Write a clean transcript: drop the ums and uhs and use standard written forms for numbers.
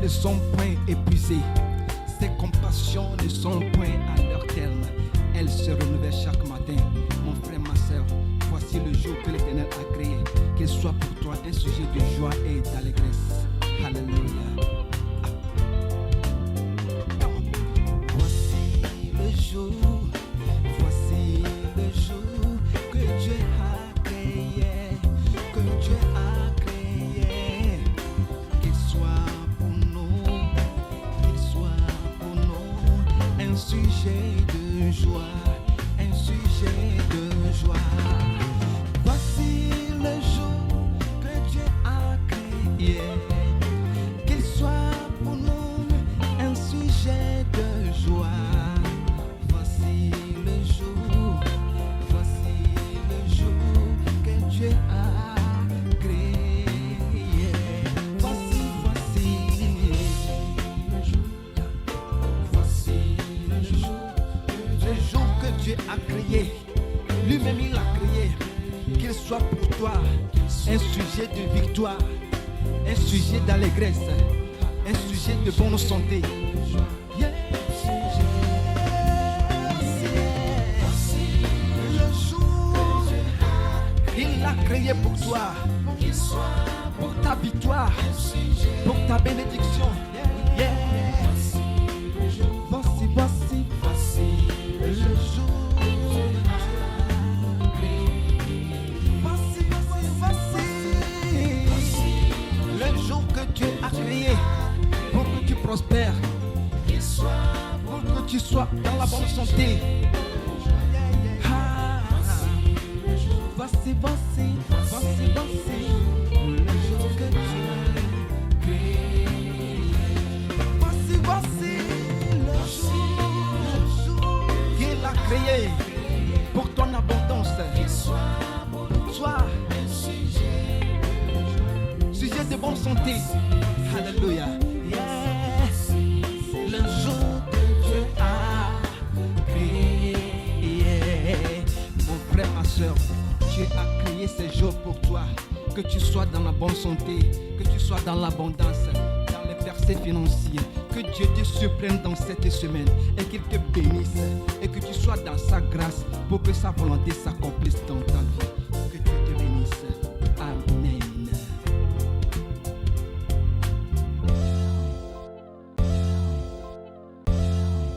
ne sont point épuisées. Ses compassions ne sont point à leur terme. Elles se renouvellent chaque matin. Mon frère, ma soeur, voici le jour que l'Éternel a créé. Qu'il soit pour toi un sujet de joie et d'allégresse. Alléluia. Voici le jour que Dieu a créé, qu'il soit pour nous, un sujet de joie, Voici le jour que Dieu a créé, qu'il soit pour nous un sujet de joie. Voici le jour que Dieu a créé. Voici le jour que Dieu a créé. Lui-même il l'a créé. Qu'il soit pour toi un sujet de victoire, un sujet d'allégresse, un sujet de bonne santé. Le jour il l'a créé pour toi, pour ta victoire, pour ta bénédiction. Voici le jour. Le jour que Dieu a créé pour que tu prospères, pour que tu sois dans la bonne santé. Voici le jour que Dieu a créé. Voici le jour qu'il a créé pour ton abondance. Sois sujet de bonne santé. Alléluia. Yes. Le jour que Dieu a créé. Mon frère, ma soeur, Dieu a créé ces jours pour toi. Que tu sois dans la bonne santé, que tu sois dans l'abondance, dans les versets financiers. Que Dieu te surprenne dans cette semaine et qu'il te bénisse et que tu sois dans sa grâce pour que sa volonté s'accomplisse dans ta vie.